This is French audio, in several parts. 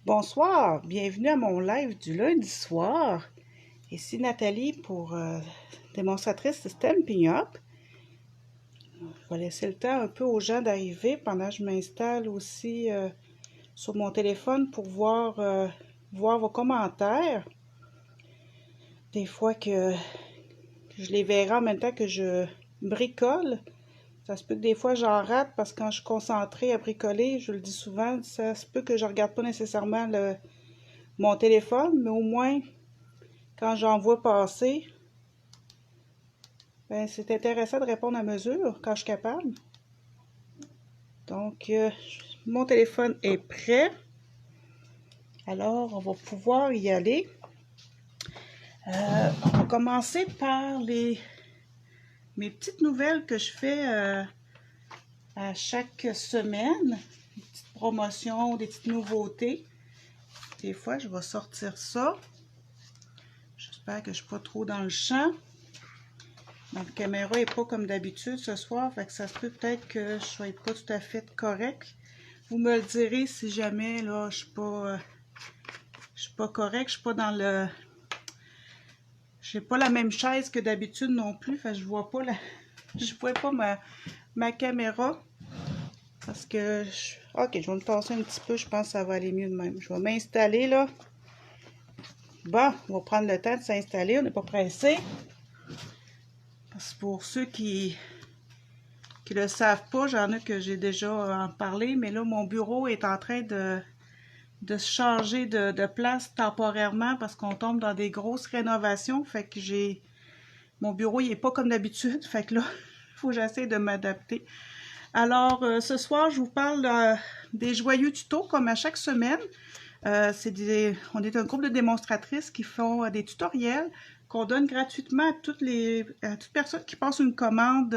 Bonsoir, bienvenue à mon live du lundi soir. Ici Nathalie pour démonstratrice de Stampin' Up. Je vais laisser le temps un peu aux gens d'arriver pendant que je m'installe aussi sur mon téléphone pour voir vos commentaires. Des fois que je les verrai en même temps que je bricole. Ça se peut que des fois j'en rate parce que quand je suis concentrée à bricoler, je le dis souvent, ça se peut que je regarde pas nécessairement mon téléphone, mais au moins quand j'en vois passer, ben, c'est intéressant de répondre à mesure quand je suis capable. Donc, mon téléphone est prêt. Alors, on va pouvoir y aller. On va commencer par mes petites nouvelles que je fais à chaque semaine. Des petites promotions, des petites nouveautés. Des fois, je vais sortir ça. J'espère que je ne suis pas trop dans le champ. Ma caméra n'est pas comme d'habitude ce soir, fait que ça se peut peut-être que je ne sois pas tout à fait correct. Vous me le direz si jamais là je suis pas correct, je suis pas dans le. J'ai pas la même chaise que d'habitude non plus, fait que je vois pas ma caméra. Parce que ok, je vais me tasser un petit peu, je pense que ça va aller mieux de même. Je vais m'installer là. Bon, on va prendre le temps de s'installer, on n'est pas pressé. Parce que pour ceux qui le savent pas, j'en ai que j'ai déjà en parlé, mais là, mon bureau est en train de se changer de place temporairement parce qu'on tombe dans des grosses rénovations. Fait que mon bureau, il est pas comme d'habitude. Fait que là, il faut que j'essaie de m'adapter. Alors, ce soir, je vous parle des joyeux tutos comme à chaque semaine. On est un groupe de démonstratrices qui font des tutoriels qu'on donne gratuitement à toute personne qui passe une commande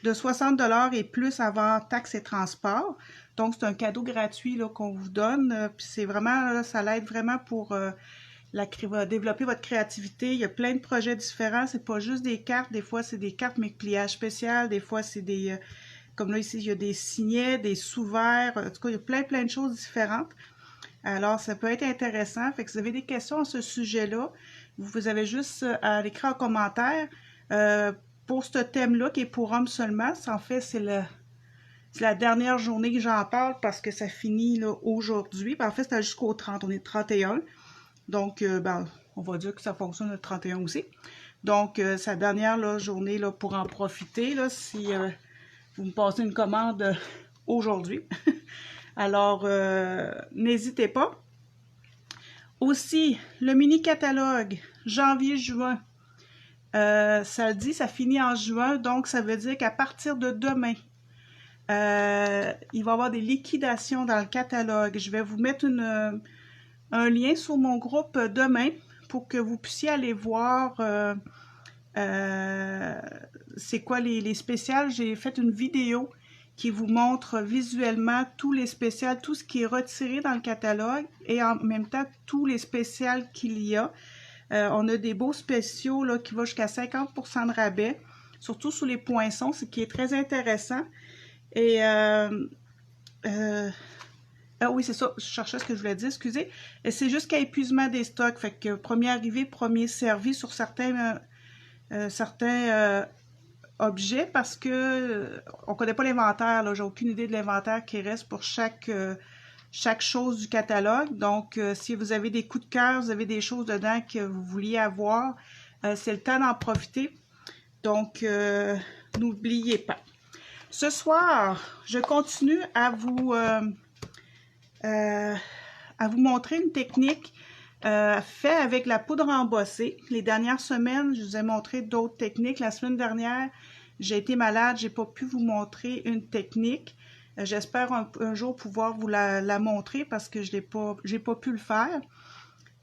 de 60$ et plus avant taxes et transports. Donc, c'est un cadeau gratuit qu'on vous donne. Puis c'est vraiment, là, ça l'aide vraiment pour développer votre créativité. Il y a plein de projets différents. C'est pas juste des cartes. Des fois, c'est des cartes mais pliage spécial. Des fois, c'est des... comme là, ici, il y a des signets, des sous-verts. En tout cas, il y a plein de choses différentes. Alors, ça peut être intéressant. Fait que si vous avez des questions à ce sujet-là, vous avez juste à l'écrire en commentaire. Pour ce thème-là, qui est pour hommes seulement, en fait, c'est la dernière journée que j'en parle parce que ça finit aujourd'hui. En fait, c'était jusqu'au 30. On est 31. Donc, on va dire que ça fonctionne le 31 aussi. Donc, sa dernière journée pour en profiter, si vous me passez une commande aujourd'hui. Alors, n'hésitez pas. Aussi, le mini-catalogue janvier-juin. Ça le dit, ça finit en juin, donc ça veut dire qu'à partir de demain, il va y avoir des liquidations dans le catalogue. Je vais vous mettre un lien sur mon groupe demain pour que vous puissiez aller voir c'est quoi les spéciales. J'ai fait une vidéo qui vous montre visuellement tous les spéciales, tout ce qui est retiré dans le catalogue et en même temps tous les spéciales qu'il y a. On a des beaux spéciaux là, qui vont jusqu'à 50% de rabais, surtout sur les poinçons, ce qui est très intéressant. Et ah oui, c'est ça, je cherchais ce que je voulais dire, excusez. C'est jusqu'à épuisement des stocks, fait que premier arrivé, premier servi sur certains objets parce que on connaît pas l'inventaire, j'ai aucune idée de l'inventaire qui reste pour chaque chose du catalogue. Donc, si vous avez des coups de cœur, vous avez des choses dedans que vous vouliez avoir, c'est le temps d'en profiter. Donc, n'oubliez pas. Ce soir, je continue à vous montrer une technique faite avec la poudre embossée. Les dernières semaines, je vous ai montré d'autres techniques. La semaine dernière, j'ai été malade, j'ai pas pu vous montrer une technique. J'espère un jour pouvoir vous la montrer parce que j'ai pas pu le faire.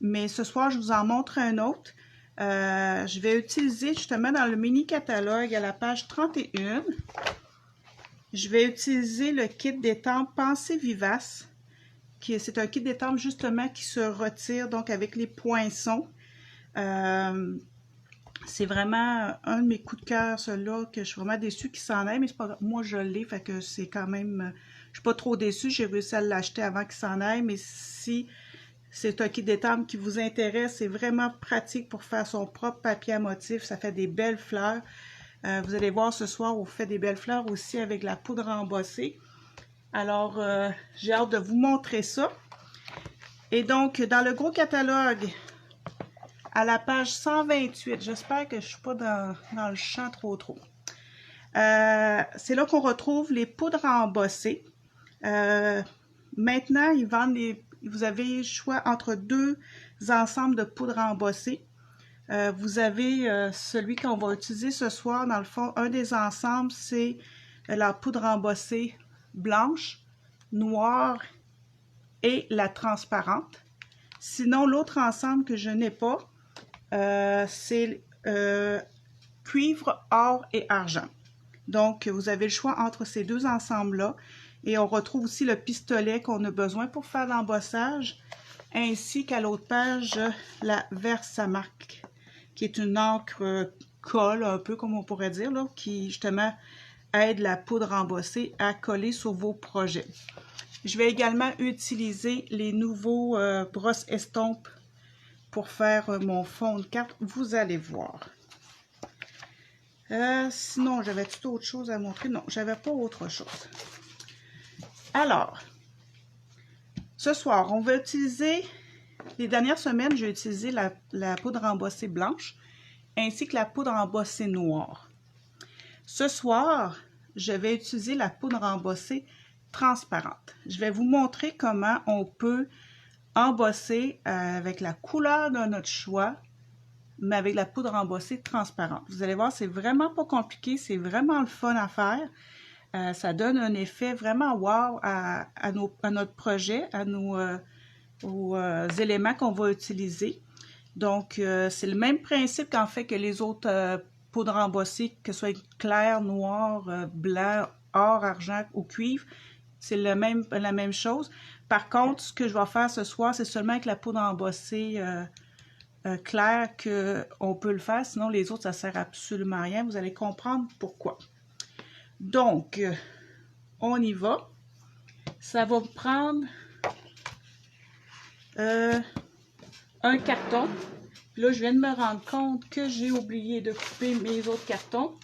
Mais ce soir, je vous en montre un autre. Je vais utiliser justement dans le mini catalogue à la page 31. Je vais utiliser le kit d'étampe Pensée Vivace. C'est un kit d'étampe justement qui se retire donc avec les poinçons. C'est vraiment un de mes coups de cœur, celui-là, que je suis vraiment déçue qu'il s'en aille, mais c'est pas grave. Moi, je l'ai, fait que c'est quand même... suis pas trop déçue, j'ai réussi à l'acheter avant qu'il s'en aille, mais si c'est un kit d'étampe qui vous intéresse, c'est vraiment pratique pour faire son propre papier à motif. Ça fait des belles fleurs. Vous allez voir ce soir, on fait des belles fleurs aussi avec la poudre embossée. Alors, j'ai hâte de vous montrer ça. Et donc, dans le gros catalogue, à la page 128, j'espère que je ne suis pas dans le champ trop. C'est là qu'on retrouve les poudres embossées. Maintenant, ils vendent vous avez le choix entre deux ensembles de poudre embossée. Vous avez celui qu'on va utiliser ce soir. Dans le fond, un des ensembles, c'est la poudre embossée blanche, noire et la transparente. Sinon, l'autre ensemble que je n'ai pas, c'est cuivre, or et argent. Donc, vous avez le choix entre ces deux ensembles-là. Et on retrouve aussi le pistolet qu'on a besoin pour faire l'embossage, ainsi qu'à l'autre page, la Versamark, qui est une encre colle, un peu comme on pourrait dire, là, qui justement aide la poudre embossée à coller sur vos projets. Je vais également utiliser les nouveaux brosses estompes pour faire mon fond de carte. Vous allez voir. Sinon, j'avais-tu autre chose à montrer? Non, j'avais pas autre chose. Alors, ce soir, on va utiliser, les dernières semaines, j'ai utilisé la poudre embossée blanche ainsi que la poudre embossée noire. Ce soir, je vais utiliser la poudre embossée transparente. Je vais vous montrer comment on peut embosser avec la couleur de notre choix, mais avec la poudre embossée transparente. Vous allez voir, c'est vraiment pas compliqué, c'est vraiment le fun à faire. Ça donne un effet vraiment wow à notre projet, aux éléments qu'on va utiliser. Donc, c'est le même principe qu'en fait que les autres poudres embossées, que ce soit clair, noir, blanc, or, argent ou cuivre. C'est la même chose. Par contre, ce que je vais faire ce soir, c'est seulement avec la poudre embossée claire qu'on peut le faire. Sinon, les autres, ça ne sert absolument à rien. Vous allez comprendre pourquoi. Donc, on y va. Ça va vous prendre un carton. Là, je viens de me rendre compte que j'ai oublié de couper mes autres cartons.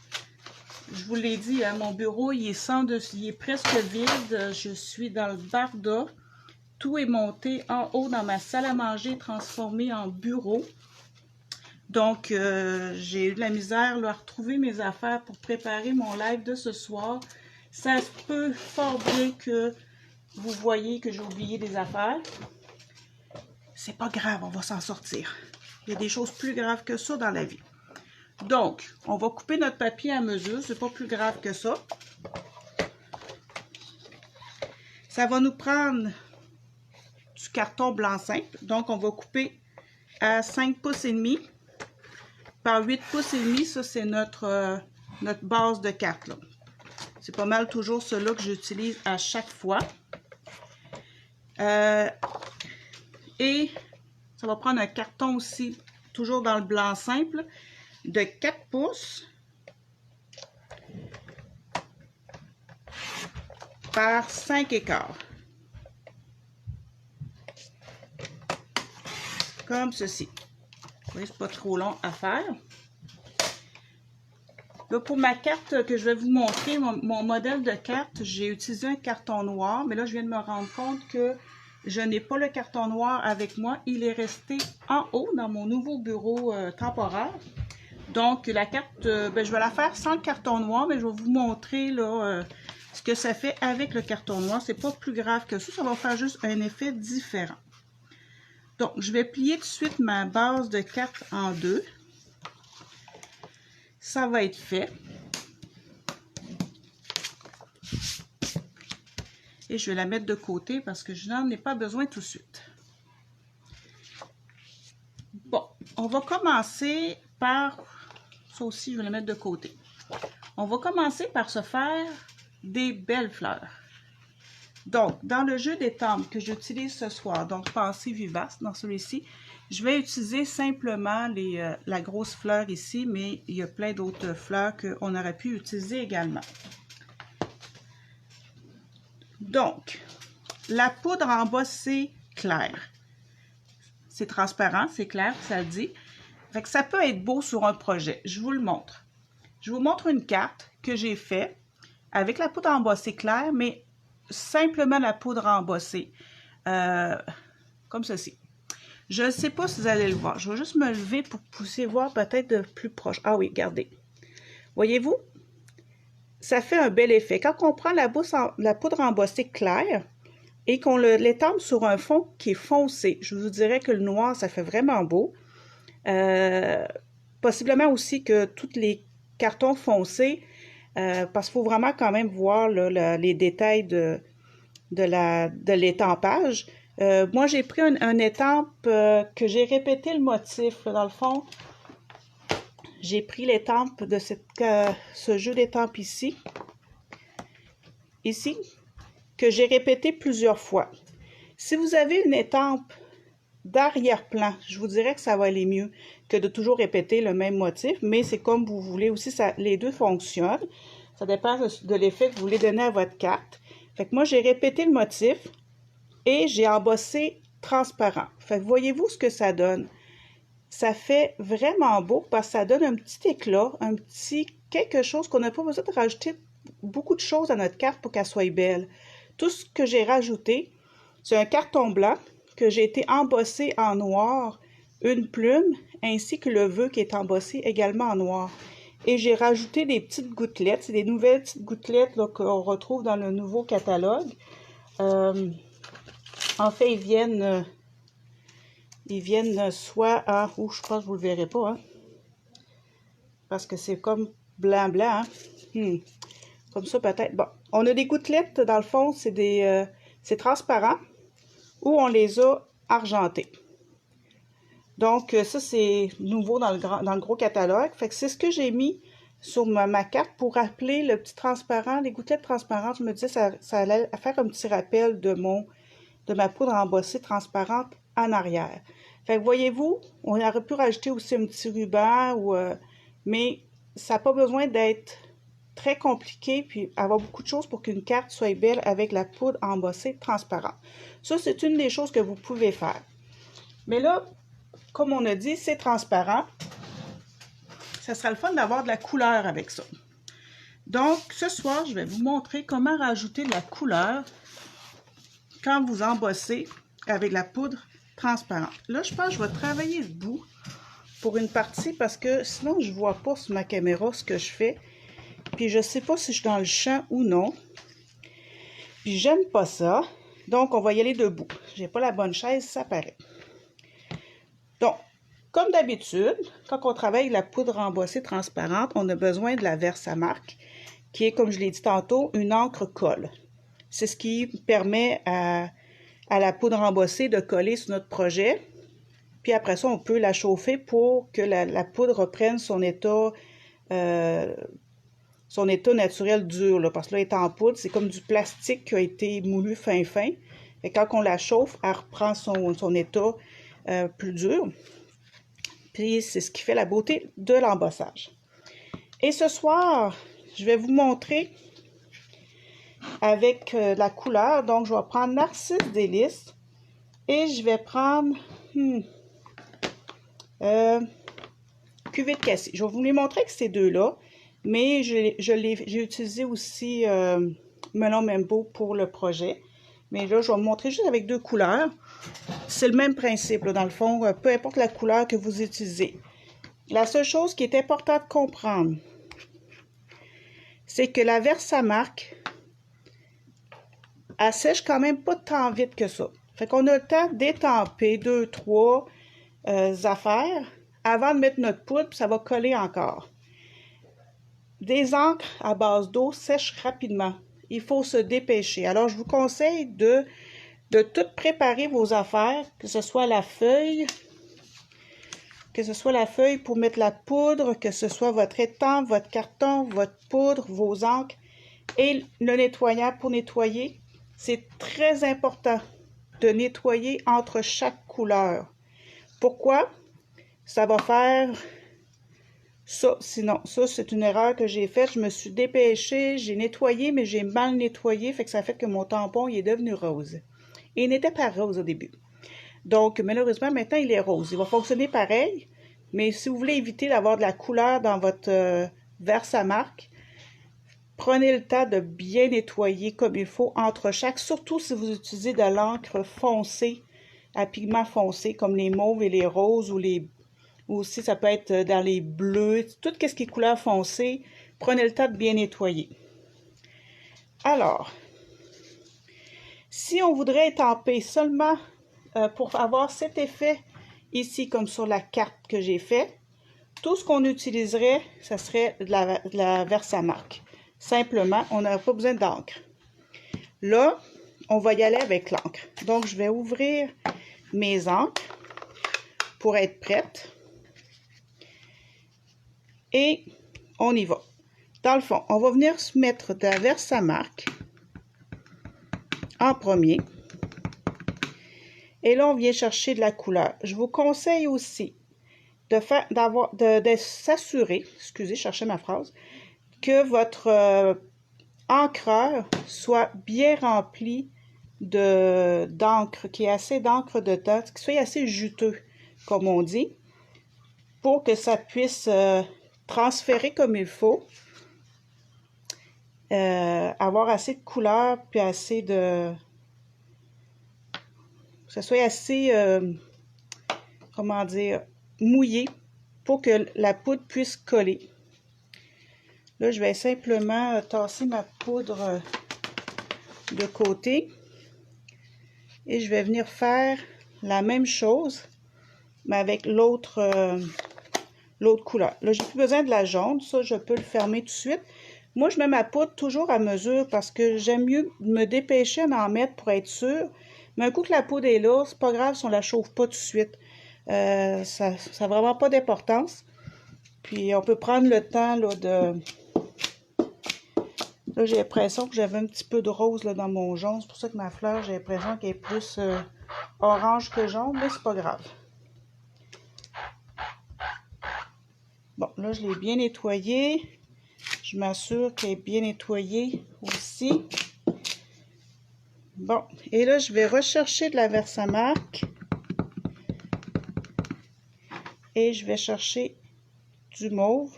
Je vous l'ai dit, hein, mon bureau, il est presque vide. Je suis dans le barda. Tout est monté en haut dans ma salle à manger, transformé en bureau. Donc, j'ai eu de la misère là, à retrouver mes affaires pour préparer mon live de ce soir. Ça se peut fort bien que vous voyez que j'ai oublié des affaires. C'est pas grave, on va s'en sortir. Il y a des choses plus graves que ça dans la vie. Donc, on va couper notre papier à mesure. C'est pas plus grave que ça. Ça va nous prendre du carton blanc simple. Donc, on va couper à 5 pouces et demi par 8 pouces et demi. Ça, c'est notre base de carte. C'est pas mal toujours cela que j'utilise à chaque fois. Et ça va prendre un carton aussi, toujours dans le blanc simple, de 4 pouces par 5 écarts. Comme ceci. Vous voyez, c'est pas trop long à faire. Là, pour ma carte que je vais vous montrer, mon modèle de carte, j'ai utilisé un carton noir, mais là, je viens de me rendre compte que je n'ai pas le carton noir avec moi. Il est resté en haut dans mon nouveau bureau temporaire. Donc, la carte, je vais la faire sans le carton noir, mais je vais vous montrer là, ce que ça fait avec le carton noir. C'est pas plus grave que ça. Ça va faire juste un effet différent. Donc, je vais plier tout de suite ma base de carte en deux. Ça va être fait. Et je vais la mettre de côté parce que je n'en ai pas besoin tout de suite. Bon, on va commencer par... Ça aussi, je vais la mettre de côté. On va commencer par se faire des belles fleurs. Donc, dans le jeu d'étampes que j'utilise ce soir, donc Pensée vivace, dans celui-ci, je vais utiliser simplement la grosse fleur ici, mais il y a plein d'autres fleurs qu'on aurait pu utiliser également. Donc, la poudre embossée claire. C'est transparent, c'est clair, ça le dit. Fait que ça peut être beau sur un projet. Je vous le montre. Je vous montre une carte que j'ai faite avec la poudre embossée claire, mais simplement la poudre embossée. Comme ceci. Je ne sais pas si vous allez le voir. Je vais juste me lever pour pousser voir peut-être de plus proche. Ah oui, regardez. Voyez-vous? Ça fait un bel effet. Quand on prend la poudre embossée claire et qu'on l'étend sur un fond qui est foncé, je vous dirais que le noir, ça fait vraiment beau. Possiblement aussi que tous les cartons foncés, parce qu'il faut vraiment quand même voir là, les détails de l'étampage. Moi, j'ai pris un étampe que j'ai répété le motif. Là, dans le fond, j'ai pris l'étampe de ce jeu d'étampe ici, que j'ai répété plusieurs fois. Si vous avez une étampe d'arrière-plan, je vous dirais que ça va aller mieux que de toujours répéter le même motif, mais c'est comme vous voulez aussi, les deux fonctionnent. Ça dépend de l'effet que vous voulez donner à votre carte. Fait que moi, j'ai répété le motif et j'ai embossé transparent. Fait que voyez-vous ce que ça donne? Ça fait vraiment beau parce que ça donne un petit éclat, un petit quelque chose qu'on n'a pas besoin de rajouter beaucoup de choses à notre carte pour qu'elle soit belle. Tout ce que j'ai rajouté, c'est un carton blanc que j'ai été embossé en noir, une plume, ainsi que le vœu qui est embossé également en noir. Et j'ai rajouté des petites gouttelettes, c'est des nouvelles petites gouttelettes qu'on retrouve dans le nouveau catalogue. En fait, ils viennent soit à... Ouh, je pense que vous ne le verrez pas, hein? Parce que c'est comme blanc-blanc, hein? Comme ça, peut-être. Bon, on a des gouttelettes, dans le fond, c'est transparent, ou on les a argentées. Donc, ça, c'est nouveau dans le gros catalogue. Fait que c'est ce que j'ai mis sur ma carte pour rappeler le petit transparent, les gouttelettes transparentes. Je me disais ça allait faire un petit rappel de ma poudre embossée transparente en arrière. Fait que voyez-vous, on aurait pu rajouter aussi un petit ruban, mais ça n'a pas besoin d'être très compliqué puis avoir beaucoup de choses pour qu'une carte soit belle avec la poudre embossée transparente. Ça, c'est une des choses que vous pouvez faire. Mais là, comme on a dit, c'est transparent. Ça sera le fun d'avoir de la couleur avec ça. Donc, ce soir, je vais vous montrer comment rajouter de la couleur quand vous embossez avec la poudre transparente. Là, je pense que je vais travailler le bout pour une partie parce que sinon, je ne vois pas sur ma caméra ce que je fais. Puis, je ne sais pas si je suis dans le champ ou non. Puis, j'aime pas ça. Donc, on va y aller debout. J'ai pas la bonne chaise, ça paraît. Donc, comme d'habitude, quand on travaille la poudre embossée transparente, on a besoin de la Versamark, qui est, comme je l'ai dit tantôt, une encre colle. C'est ce qui permet à la poudre embossée de coller sur notre projet. Puis après ça, on peut la chauffer pour que la poudre reprenne son état naturel dur. Là, parce que là, elle est en poudre, c'est comme du plastique qui a été moulu fin. Et quand on la chauffe, elle reprend son état plus dur. Puis c'est ce qui fait la beauté de l'embossage. Et ce soir, je vais vous montrer avec la couleur. Donc, je vais prendre Narcisse Délice et je vais prendre Cuvée de Cassis. Je vais vous les montrer avec ces deux-là, mais j'ai utilisé aussi Melon Membo pour le projet. Mais là, je vais vous montrer juste avec deux couleurs. C'est le même principe, là, dans le fond, peu importe la couleur que vous utilisez. La seule chose qui est importante de comprendre, c'est que la Versamark, elle sèche quand même pas tant vite que ça. Fait qu'on a le temps d'étamper 2-3 affaires avant de mettre notre poudre, puis ça va coller encore. Des encres à base d'eau sèchent rapidement. Il faut se dépêcher. Alors, je vous conseille de tout préparer vos affaires, que ce soit la feuille pour mettre la poudre, que ce soit votre étampe, votre carton, votre poudre, vos encres et le nettoyant pour nettoyer. C'est très important de nettoyer entre chaque couleur. Pourquoi? Ça va faire Ça, sinon, ça, c'est une erreur que j'ai faite. Je me suis dépêchée, j'ai nettoyé, mais j'ai mal nettoyé, fait que ça fait que mon tampon, il est devenu rose. Et il n'était pas rose au début. Donc, malheureusement, maintenant, il est rose. Il va fonctionner pareil, mais si vous voulez éviter d'avoir de la couleur dans votre verse à marque, prenez le temps de bien nettoyer comme il faut entre chaque, surtout si vous utilisez de l'encre foncée, à pigment foncé, comme les mauves et les roses, ou aussi ça peut être dans les bleus, tout ce qui est couleur foncée, prenez le temps de bien nettoyer. Alors, si on voudrait étamper seulement pour avoir cet effet ici, comme sur la carte que j'ai fait, tout ce qu'on utiliserait, ça serait de la Versamark. Simplement, on n'a pas besoin d'encre. Là, on va y aller avec l'encre. Donc, je vais ouvrir mes encres pour être prête. Et on y va. Dans le fond, on va venir se mettre de la Versamark en premier. Et là, on vient chercher de la couleur. Je vous conseille aussi de s'assurer, excusez, je cherchais ma phrase, que votre encreur soit bien rempli d'encre, qu'il y ait assez d'encre dedans, qu'il soit assez juteux, comme on dit, pour que ça puisse transférer comme il faut, avoir assez de couleur, puis assez de... que ça soit assez, comment dire, mouillé, pour que la poudre puisse coller. Là, je vais simplement tasser ma poudre de côté. Et je vais venir faire la même chose, mais avec l'autre couleur. Là, j'ai plus besoin de la jaune. Ça, je peux le fermer tout de suite. Moi, je mets ma poudre toujours à mesure parce que j'aime mieux me dépêcher d'en mettre pour être sûre. Mais un coup que la poudre est là, c'est pas grave si on la chauffe pas tout de suite. Ça n'a vraiment pas d'importance. Puis, on peut prendre le temps là, de... Là, j'ai l'impression que j'avais un petit peu de rose là, dans mon jaune. C'est pour ça que ma fleur, j'ai l'impression qu'elle est plus orange que jaune, mais c'est pas grave. Bon, là, je l'ai bien nettoyé. Je m'assure qu'elle est bien nettoyée aussi. Bon, et là, je vais rechercher de la Versamark. Et je vais chercher du mauve.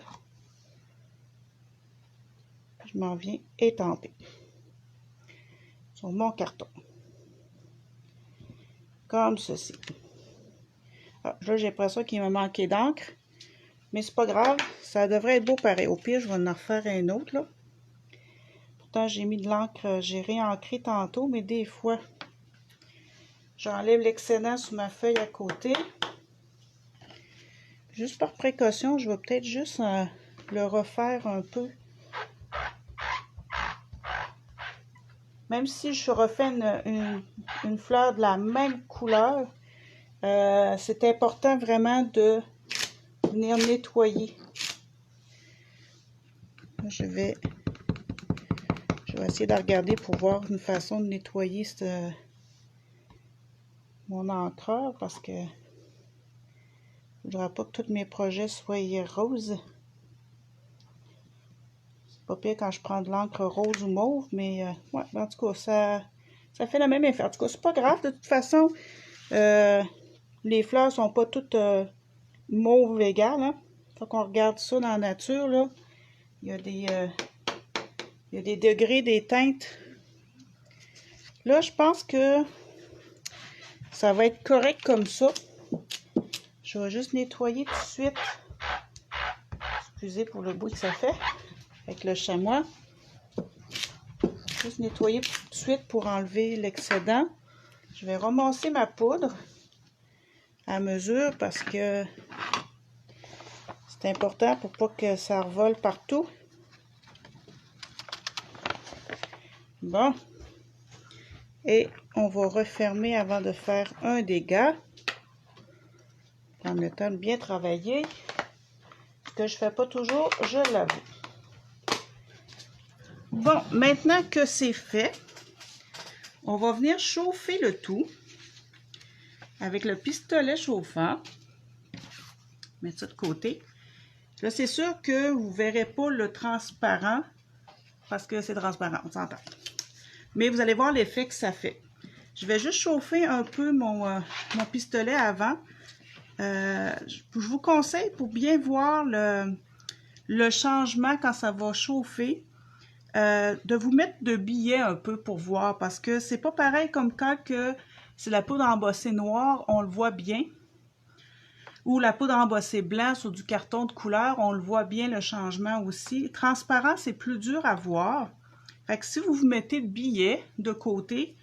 Je m'en viens étamper sur mon carton. Comme ceci. Ah, là, j'ai l'impression qu'il me manquait d'encre. Mais c'est pas grave, ça devrait être beau pareil. Au pire, je vais en refaire un autre, là. Pourtant, j'ai mis de l'encre, j'ai réancré tantôt, mais des fois, j'enlève l'excédent sur ma feuille à côté. Juste par précaution, je vais peut-être juste le refaire un peu. Même si je refais une fleur de la même couleur, c'est important vraiment de venir nettoyer. Je vais essayer de regarder pour voir une façon de nettoyer mon encreur parce que je ne voudrais pas que tous mes projets soient roses. C'est pas pire quand je prends de l'encre rose ou mauve, mais ouais, en tout cas, ça fait la même effet. En tout cas, c'est pas grave. De toute façon, les fleurs sont pas toutes mauves égales. Hein? Faut qu'on regarde ça dans la nature, là. Il y a des degrés, des teintes. Là, je pense que ça va être correct comme ça. Je vais juste nettoyer tout de suite. Excusez pour le bruit que ça fait avec le chamois. Juste nettoyer tout de suite pour enlever l'excédent. Je vais ramasser ma poudre à mesure parce que c'est important pour pas que ça revole partout. Bon. Et on va refermer avant de faire un dégât. Prendre le temps de bien travailler. Ce que je ne fais pas toujours, je l'avoue. Bon, maintenant que c'est fait, on va venir chauffer le tout avec le pistolet chauffant. Mettre ça de côté. Là, c'est sûr que vous ne verrez pas le transparent parce que c'est transparent, on s'entend. Mais vous allez voir l'effet que ça fait. Je vais juste chauffer un peu mon pistolet avant. Je vous conseille pour bien voir le changement quand ça va chauffer, de vous mettre de billets un peu pour voir parce que c'est pas pareil comme quand c'est la poudre embossée noire, on le voit bien. Ou la poudre embossée blanc sur du carton de couleur, on le voit bien le changement aussi. Transparent, c'est plus dur à voir. Fait que si vous vous mettez le billet de côté,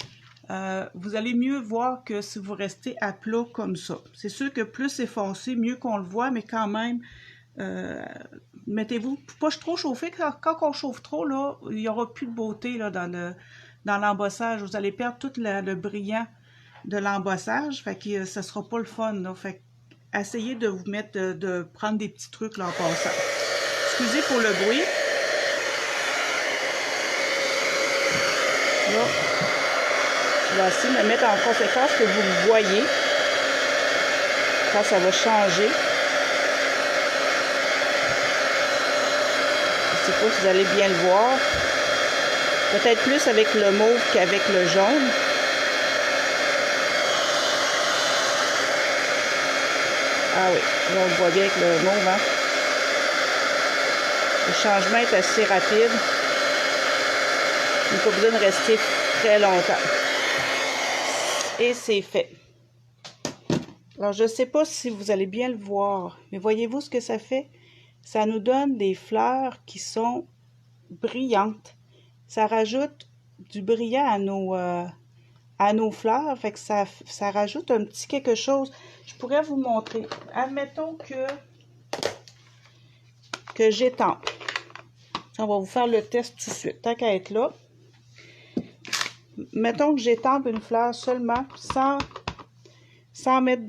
vous allez mieux voir que si vous restez à plat comme ça. C'est sûr que plus c'est foncé, mieux qu'on le voit, mais quand même, mettez-vous pas trop chauffé. Quand on chauffe trop, là, il n'y aura plus de beauté là, dans l'embossage. Vous allez perdre tout le brillant de l'embossage. Fait que ça sera pas le fun. Là. Fait que essayez de vous mettre, de prendre des petits trucs là, en passant. Excusez pour le bruit. Là, je vais essayer de me mettre en conséquence que vous le voyez. Quand ça va changer. Je ne sais pas si vous allez bien le voir. Peut-être plus avec le mauve qu'avec le jaune. Ah oui, là on le voit bien avec le mauve, hein? Le changement est assez rapide. Il n'y a pas besoin de rester très longtemps. Et c'est fait. Alors, je ne sais pas si vous allez bien le voir, mais voyez-vous ce que ça fait? Ça nous donne des fleurs qui sont brillantes. Ça rajoute du brillant à nos fleurs, fait que ça rajoute un petit quelque chose. Je pourrais vous montrer. Admettons que j'étampe. On va vous faire le test tout de suite, tant qu'à être là. Mettons que j'étampe une fleur seulement sans mettre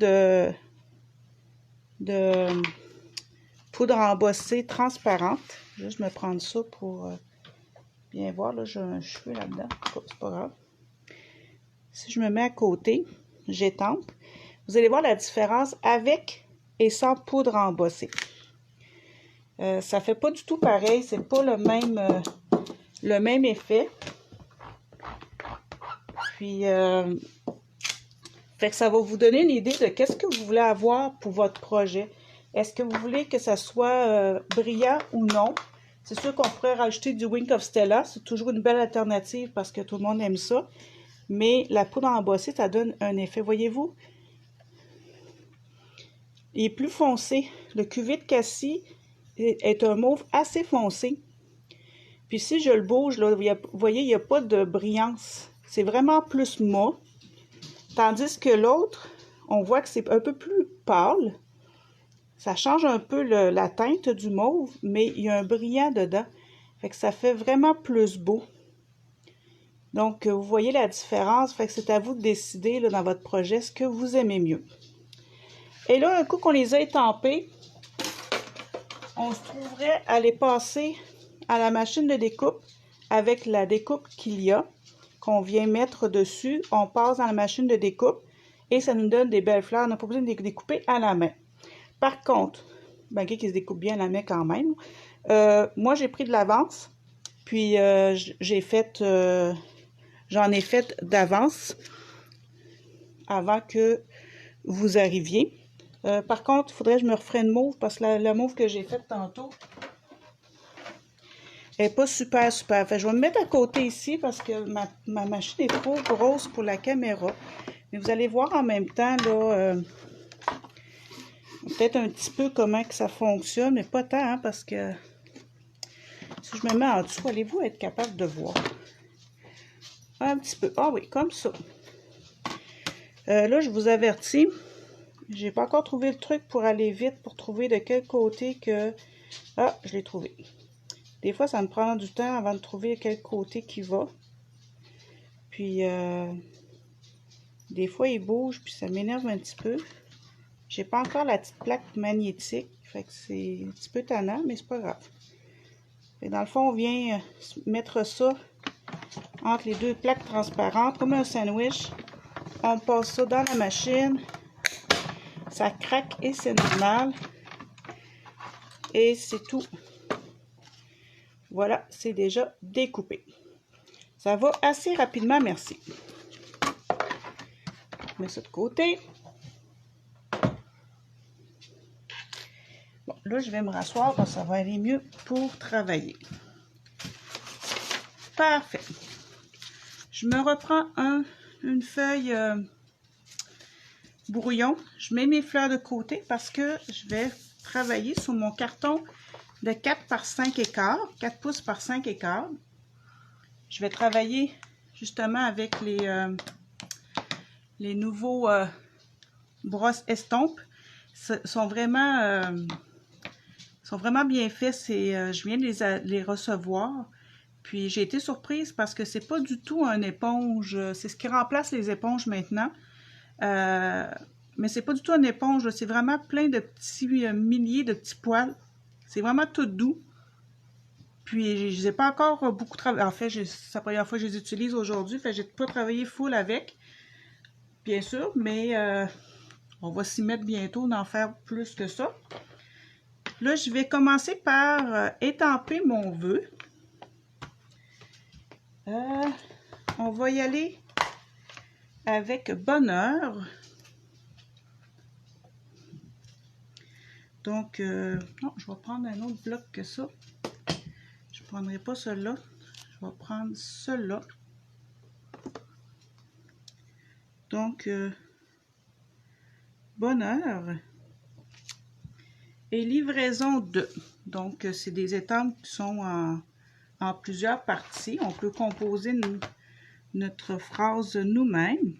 de poudre embossée transparente. Juste me prendre ça pour bien voir. Là, j'ai un cheveu là-dedans. C'est pas grave. Si je me mets à côté, j'étampe. Vous allez voir la différence avec et sans poudre embossée. Ça fait pas du tout pareil. C'est pas le même effet. Puis, fait que ça va vous donner une idée de qu'est-ce que vous voulez avoir pour votre projet. Est-ce que vous voulez que ça soit brillant ou non? C'est sûr qu'on pourrait rajouter du Wink of Stella. C'est toujours une belle alternative parce que tout le monde aime ça. Mais la poudre embossée, ça donne un effet. Voyez-vous? Il est plus foncé. Le cuvée de cassis est un mauve assez foncé. Puis si je le bouge, là, vous voyez, il n'y a pas de brillance. C'est vraiment plus mat. Tandis que l'autre, on voit que c'est un peu plus pâle. Ça change un peu la teinte du mauve, mais il y a un brillant dedans. Fait que ça fait vraiment plus beau. Donc, vous voyez la différence. Fait que c'est à vous de décider là, dans votre projet ce que vous aimez mieux. Et là, un coup qu'on les a étampés, on se trouverait à les passer à la machine de découpe avec la découpe qu'il y a, qu'on vient mettre dessus. On passe dans la machine de découpe et ça nous donne des belles fleurs. On n'a pas besoin de les découper à la main. Par contre, malgré qu'ils se découpent bien à la main quand même, moi j'ai pris de l'avance, puis j'en ai fait d'avance avant que vous arriviez. Par contre, il faudrait que je me referais une mauve parce que la mauve que j'ai faite tantôt n'est pas super. Fait, je vais me mettre à côté ici parce que ma machine est trop grosse pour la caméra. Mais vous allez voir en même temps, là, peut-être un petit peu comment que ça fonctionne, mais pas tant, hein, parce que si je me mets en dessous, allez-vous être capable de voir? Un petit peu. Ah oui, comme ça. Là, je vous avertis, j'ai pas encore trouvé le truc pour aller vite, pour trouver de quel côté que... Ah, je l'ai trouvé. Des fois, ça me prend du temps avant de trouver quel côté qui va. Puis, des fois, il bouge, puis ça m'énerve un petit peu. J'ai pas encore la petite plaque magnétique, fait que c'est un petit peu tannant, mais c'est pas grave. Et dans le fond, on vient mettre ça entre les deux plaques transparentes, comme un sandwich. On passe ça dans la machine. Ça craque et c'est normal. Et c'est tout. Voilà, c'est déjà découpé. Ça va assez rapidement, merci. Je mets ça de côté. Bon, là, je vais me rasseoir parce que ça va aller mieux pour travailler. Parfait. Je me reprends une feuille brouillon. Je mets mes fleurs de côté parce que je vais travailler sur mon carton de 4 par 5 écarts, 4 pouces par 5 écarts. Je vais travailler justement avec les nouveaux brosses estompes. Sont vraiment bien faits. Je viens de les recevoir. Puis j'ai été surprise parce que c'est pas du tout une éponge. C'est ce qui remplace les éponges maintenant. Mais c'est pas du tout une éponge. C'est vraiment plein de petits milliers de petits poils. C'est vraiment tout doux. Puis je les ai pas encore beaucoup travaillé. En fait, c'est la première fois que je les utilise aujourd'hui. Fait que j'ai pas travaillé full avec. Bien sûr, mais on va s'y mettre bientôt d'en faire plus que ça. Là, je vais commencer par étamper mon vœu. On va y aller avec bonheur. Donc, non, je vais prendre un autre bloc que ça. Je ne prendrai pas celui-là. Je vais prendre celui-là. Donc, bonheur. Et livraison 2. Donc, c'est des étampes qui sont en plusieurs parties. On peut composer notre phrase nous-mêmes.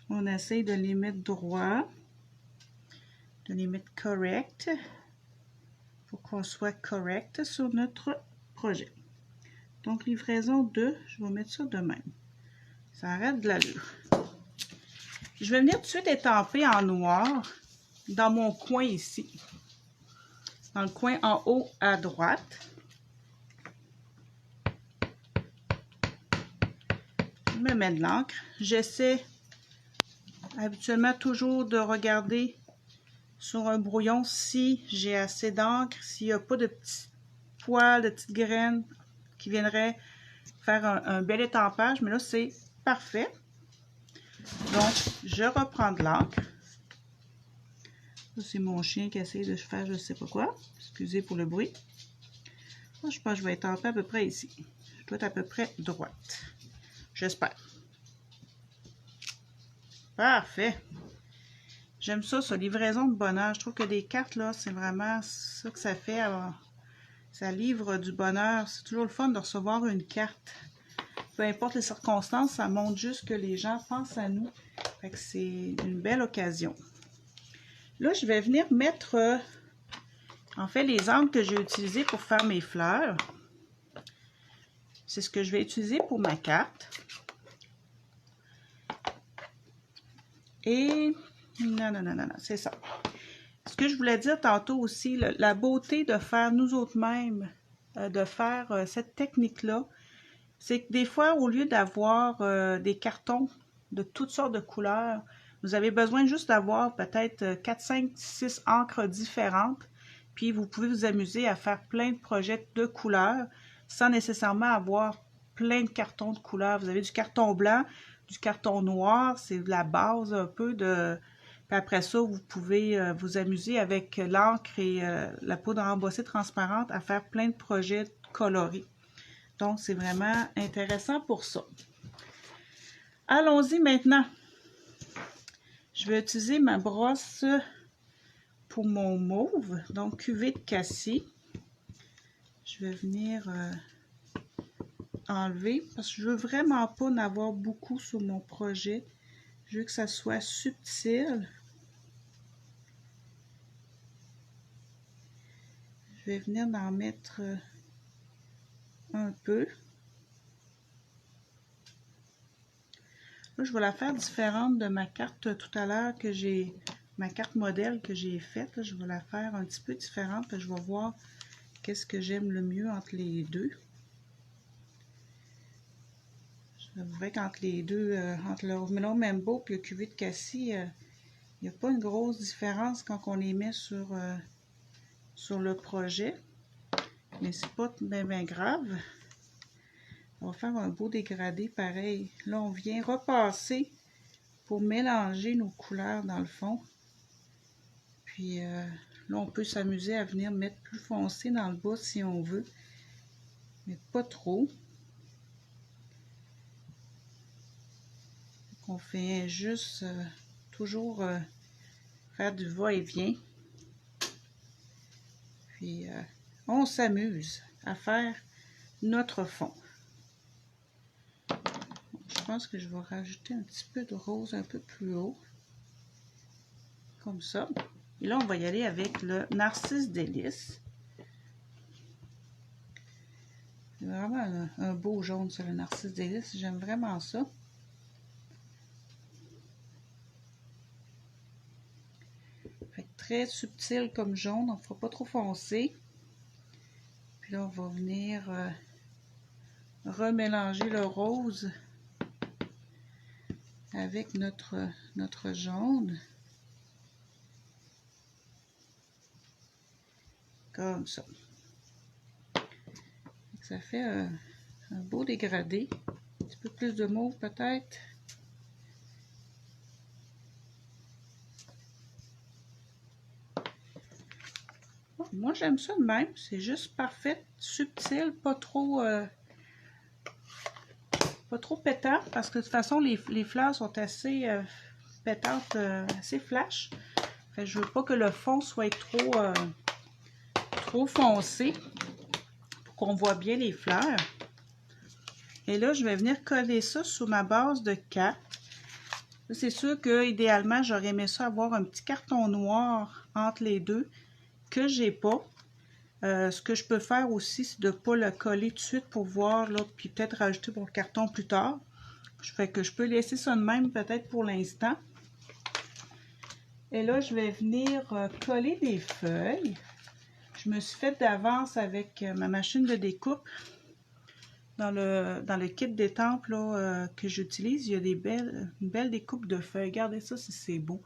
On essaye de les mettre droits, de les mettre corrects pour qu'on soit correct sur notre projet. Donc, livraison 2, je vais mettre ça de même. Ça arrête de l'allure. Je vais venir tout de suite étamper en noir dans mon coin ici. Dans le coin en haut à droite. Je me mets de l'encre. J'essaie habituellement toujours de regarder sur un brouillon si j'ai assez d'encre, s'il n'y a pas de petits poils, de petites graines qui viendraient faire un bel étampage. Mais là, c'est parfait. Donc, je reprends de l'encre. C'est mon chien qui essaie de faire je ne sais pas quoi. Excusez pour le bruit. Moi, je pense que je vais étamper à peu près ici. Je dois être à peu près droite. J'espère. Parfait. J'aime ça, livraison de bonheur. Je trouve que des cartes, là, c'est vraiment ça que ça fait. Alors, ça livre du bonheur. C'est toujours le fun de recevoir une carte. Peu importe les circonstances, ça montre juste que les gens pensent à nous. Fait que c'est une belle occasion. Là, je vais venir mettre, en fait, les encres que j'ai utilisées pour faire mes fleurs. C'est ce que je vais utiliser pour ma carte. Et, non, c'est ça. Ce que je voulais dire tantôt aussi, la beauté de faire nous autres mêmes, de faire cette technique-là, c'est que des fois, au lieu d'avoir des cartons de toutes sortes de couleurs, vous avez besoin juste d'avoir peut-être 4, 5, 6 encres différentes. Puis vous pouvez vous amuser à faire plein de projets de couleurs sans nécessairement avoir plein de cartons de couleurs. Vous avez du carton blanc, du carton noir, c'est de la base un peu de... Puis après ça, vous pouvez vous amuser avec l'encre et la poudre embossée transparente à faire plein de projets colorés. Donc, c'est vraiment intéressant pour ça. Allons-y maintenant. Je vais utiliser ma brosse pour mon mauve, donc cuvée de cassis. Je vais venir enlever parce que je veux vraiment pas en avoir beaucoup sur mon projet. Je veux que ça soit subtil. Je vais venir en mettre un peu. Là, je vais la faire différente de ma carte tout à l'heure que j'ai, ma carte modèle que j'ai faite. Là, je vais la faire un petit peu différente. Je vais voir qu'est-ce que j'aime le mieux entre les deux. Je vrai qu'entre les deux, entre le Melon Mambo et le cuvée de cassis, il n'y a pas une grosse différence quand on les met sur sur le projet. Mais c'est pas bien grave. On va faire un beau dégradé pareil. Là, on vient repasser pour mélanger nos couleurs dans le fond. Puis là, on peut s'amuser à venir mettre plus foncé dans le bas si on veut. Mais pas trop. On fait juste toujours faire du va-et-vient. Puis on s'amuse à faire notre fond. Je pense que je vais rajouter un petit peu de rose un peu plus haut. Comme ça. Et là, on va y aller avec le Narcisse Délice. C'est vraiment un beau jaune sur le Narcisse Délice. J'aime vraiment ça. Fait que très subtil comme jaune. On ne fera pas trop foncé. Puis là, on va venir remélanger le rose avec notre jaune. Comme ça. Ça fait un beau dégradé. Un petit peu plus de mauve peut-être. Moi, j'aime ça de même. C'est juste parfait, subtil, pas trop pétant. Parce que de toute façon, les fleurs sont assez pétantes, assez flash. Fait que je veux pas que le fond soit trop foncé. Pour qu'on voit bien les fleurs. Et là, je vais venir coller ça sous ma base de 4. C'est sûr que idéalement, j'aurais aimé ça avoir un petit carton noir entre les deux que j'ai pas. Ce que je peux faire aussi, c'est de ne pas le coller tout de suite pour voir, là, puis peut-être rajouter mon carton plus tard. Fait que je peux laisser ça de même peut-être pour l'instant. Et là, je vais venir coller des feuilles. Je me suis fait d'avance avec ma machine de découpe. Dans le kit d'étampe que j'utilise, il y a une belle découpe de feuilles. Regardez ça si c'est beau.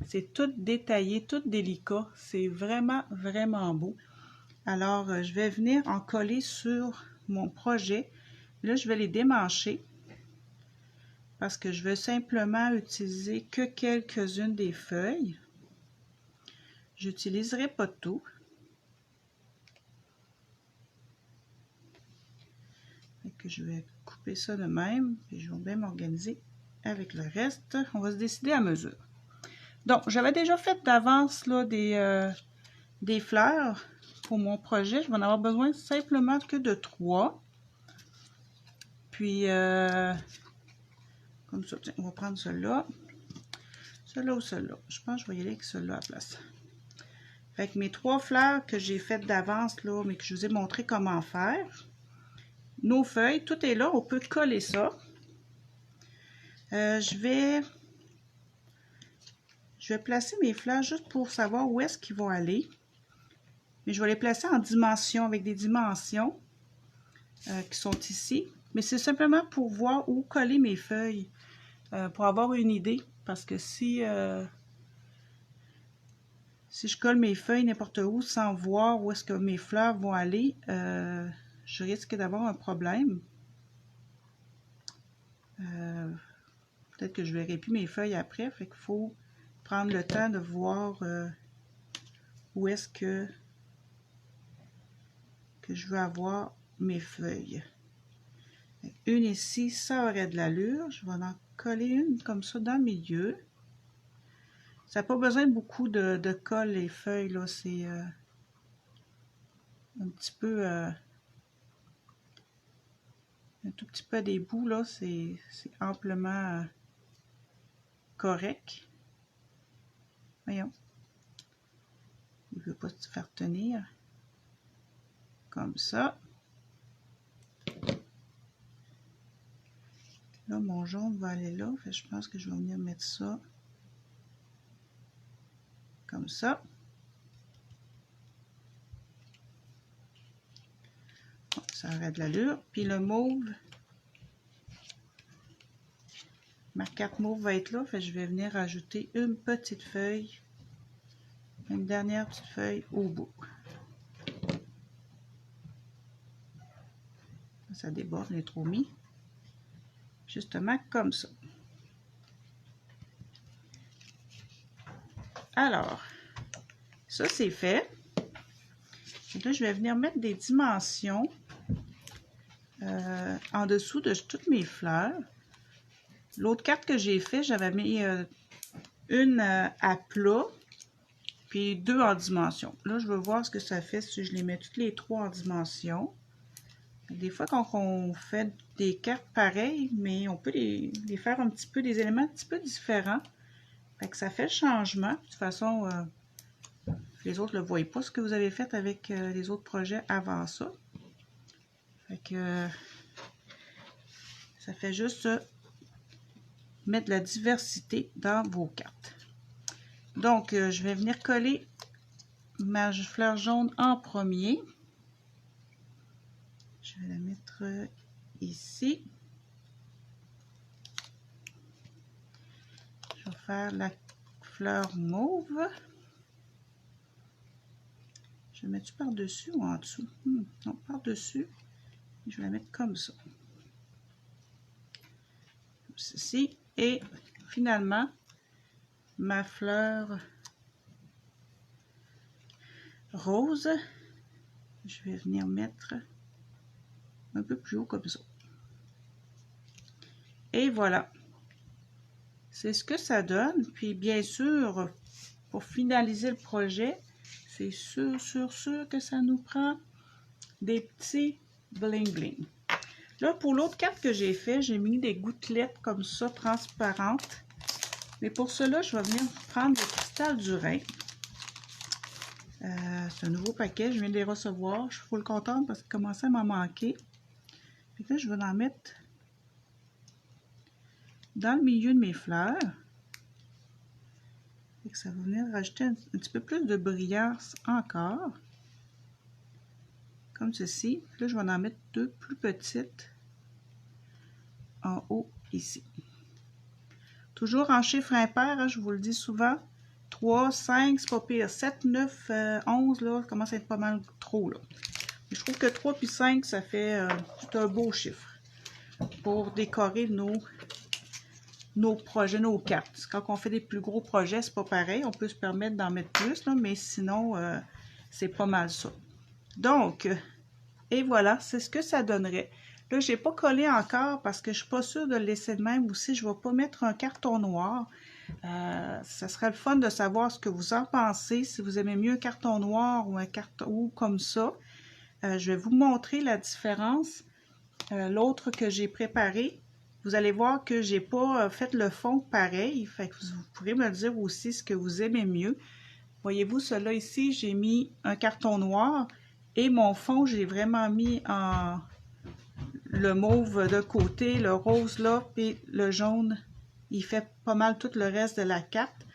C'est tout détaillé, tout délicat. C'est vraiment, vraiment beau. Alors, je vais venir en coller sur mon projet. Là, je vais les démancher parce que je vais simplement utiliser que quelques-unes des feuilles. Je n'utiliserai pas tout. Que je vais couper ça de même, puis je vais bien m'organiser avec le reste. On va se décider à mesure. Donc, j'avais déjà fait d'avance là des fleurs pour mon projet. Je vais en avoir besoin simplement que de 3. Puis, comme ça, tiens, on va prendre celui-là. Celui-là ou celui-là. Je pense que je vais y aller avec celui-là à la place. Fait que mes 3 fleurs que j'ai faites d'avance, là, mais que je vous ai montré comment faire. Nos feuilles, tout est là. On peut coller ça. Je vais placer mes fleurs juste pour savoir où est-ce qu'ils vont aller. Mais je vais les placer en dimension, avec des dimensions qui sont ici. Mais c'est simplement pour voir où coller mes feuilles, pour avoir une idée. Parce que si je colle mes feuilles n'importe où sans voir où est-ce que mes fleurs vont aller, je risque d'avoir un problème. Peut-être que je ne verrai plus mes feuilles après. Fait qu'il faut prendre le temps de voir où est-ce que je veux avoir mes feuilles. Une ici, ça aurait de l'allure. Je vais en coller une comme ça dans le milieu. Ça n'a pas besoin de beaucoup de colle, les feuilles, là. C'est un petit peu... un tout petit peu des bouts, là. C'est amplement correct. Voyons. Il ne veut pas se faire tenir. Comme ça. Là, mon jaune va aller là. Fait, je pense que je vais venir mettre ça comme ça. Bon, ça aurait de l'allure. Puis le mauve, ma carte mauve va être là. Fait, je vais venir ajouter une petite feuille une dernière petite feuille au bout. Ça déborde, on est trop mis. Justement comme ça. Alors, ça c'est fait. Et là, je vais venir mettre des dimensions en dessous de toutes mes fleurs. L'autre carte que j'ai fait, j'avais mis une à plat, puis 2 en dimension. Là, je veux voir ce que ça fait si je les mets toutes les 3 en dimension. Des fois, quand on fait des cartes pareilles, mais on peut les faire un petit peu, des éléments un petit peu différents. Fait que ça fait le changement. De toute façon, les autres ne le voient pas, ce que vous avez fait avec les autres projets avant ça. Fait que ça fait juste mettre de la diversité dans vos cartes. Donc, je vais venir coller ma fleur jaune en premier. Je vais la mettre ici. Je vais faire la fleur mauve. Je vais mettre par-dessus ou en dessous? Non, par-dessus. Je vais la mettre comme ça. Comme ceci. Et finalement, ma fleur rose, je vais venir mettre un peu plus haut comme ça. Et voilà. C'est ce que ça donne. Puis bien sûr, pour finaliser le projet, c'est sûr que ça nous prend des petits bling bling. Là, pour l'autre carte que j'ai fait, j'ai mis des gouttelettes comme ça, transparentes. Mais pour cela, je vais venir prendre le cristal du Rhin. C'est un nouveau paquet, je viens de les recevoir. Je suis full contente parce qu'il commençait à m'en manquer. Puis là, je vais en mettre dans le milieu de mes fleurs. Et que ça va venir rajouter un petit peu plus de brillance encore. Comme ceci. Là, je vais en mettre 2 plus petites en haut ici. Toujours en chiffre impair, hein, je vous le dis souvent. 3, 5, c'est pas pire. 7, 9, 11, là, ça commence à être pas mal trop, là. Je trouve que 3 puis 5, ça fait c'est un beau chiffre pour décorer nos projets, nos cartes. Quand on fait des plus gros projets, c'est pas pareil. On peut se permettre d'en mettre plus, là, mais sinon, c'est pas mal ça. Donc, et voilà, c'est ce que ça donnerait. Là, je n'ai pas collé encore parce que je ne suis pas sûre de le laisser de même. Aussi, je ne vais pas mettre un carton noir. Ça serait le fun de savoir ce que vous en pensez. Si vous aimez mieux un carton noir ou un carton comme ça. Je vais vous montrer la différence. L'autre que j'ai préparé, vous allez voir que je n'ai pas fait le fond pareil. Fait que vous pourrez me dire aussi ce que vous aimez mieux. Voyez-vous, celui-là ici, j'ai mis un carton noir. Et mon fond, j'ai vraiment mis en le mauve de côté, le rose là, puis le jaune, il fait pas mal tout le reste de la carte.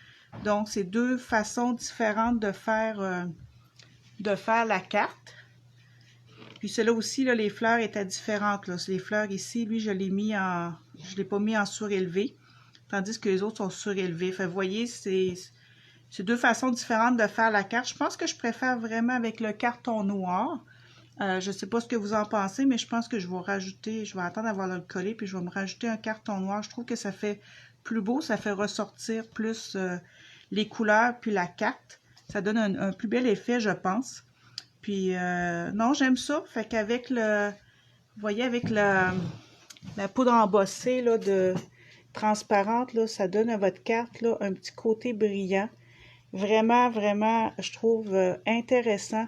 Donc, c'est 2 façons différentes de faire la carte. Puis celle-là aussi, là, les fleurs étaient différentes. Là. Les fleurs ici, lui, je l'ai pas mis en surélevé, tandis que les autres sont surélevés. Fait, vous voyez, c'est 2 façons différentes de faire la carte. Je pense que je préfère vraiment avec le carton noir. Je ne sais pas ce que vous en pensez, mais je pense que je vais rajouter, je vais attendre d'avoir le collé, puis je vais me rajouter un carton noir. Je trouve que ça fait plus beau, ça fait ressortir plus les couleurs, puis la carte. Ça donne un plus bel effet, je pense. Puis, non, j'aime ça. Fait qu'avec vous voyez, avec la poudre embossée, là, transparente, là, ça donne à votre carte, là, un petit côté brillant. Vraiment, vraiment, je trouve intéressant.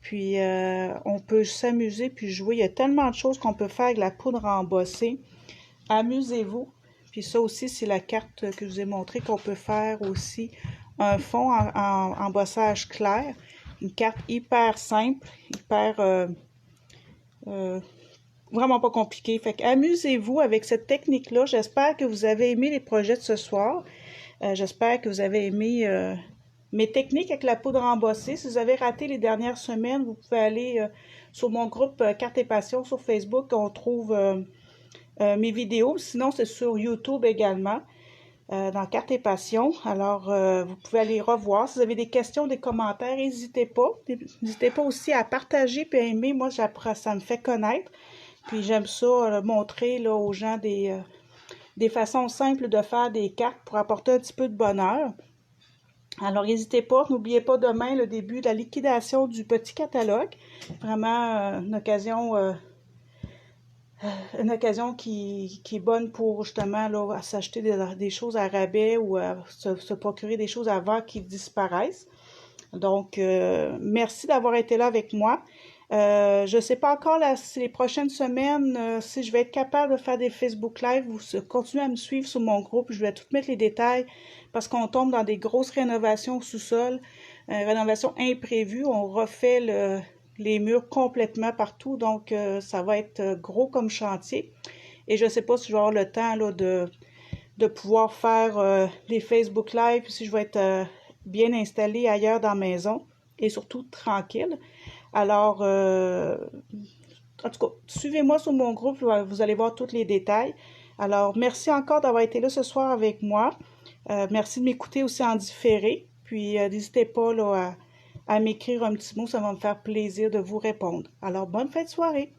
Puis, on peut s'amuser puis jouer. Il y a tellement de choses qu'on peut faire avec la poudre embossée. Amusez-vous. Puis ça aussi, c'est la carte que je vous ai montré qu'on peut faire aussi. Un fond en embossage clair. Une carte hyper simple, hyper... vraiment pas compliquée. Fait qu'amusez-vous avec cette technique-là. J'espère que vous avez aimé les projets de ce soir. J'espère que vous avez aimé... mes techniques avec la poudre embossée. Si vous avez raté les dernières semaines, vous pouvez aller sur mon groupe Cartes et Passion sur Facebook. On trouve mes vidéos. Sinon, c'est sur YouTube également. dans Cartes et Passions. Alors, vous pouvez aller revoir. Si vous avez des questions, des commentaires, n'hésitez pas. N'hésitez pas aussi à partager et à aimer. Moi, ça me fait connaître. Puis j'aime ça, montrer là, aux gens des façons simples de faire des cartes pour apporter un petit peu de bonheur. Alors, n'hésitez pas, n'oubliez pas demain le début de la liquidation du petit catalogue. Vraiment une occasion qui est bonne pour justement là, s'acheter des choses à rabais ou à se procurer des choses avant qu'ils disparaissent. Donc, merci d'avoir été là avec moi. Je ne sais pas encore les prochaines semaines si je vais être capable de faire des Facebook Live ou continuer à me suivre sur mon groupe. Je vais tout mettre les détails parce qu'on tombe dans des grosses rénovations au sous-sol, rénovations imprévues. On refait les murs complètement partout, donc ça va être gros comme chantier. Et je ne sais pas si je vais avoir le temps là, de pouvoir faire les Facebook Live, si je vais être bien installée ailleurs dans la maison et surtout tranquille. Alors, en tout cas, suivez-moi sur mon groupe, vous allez voir tous les détails. Alors, merci encore d'avoir été là ce soir avec moi. Merci de m'écouter aussi en différé. Puis, n'hésitez pas là, à m'écrire un petit mot, ça va me faire plaisir de vous répondre. Alors, bonne fin de soirée!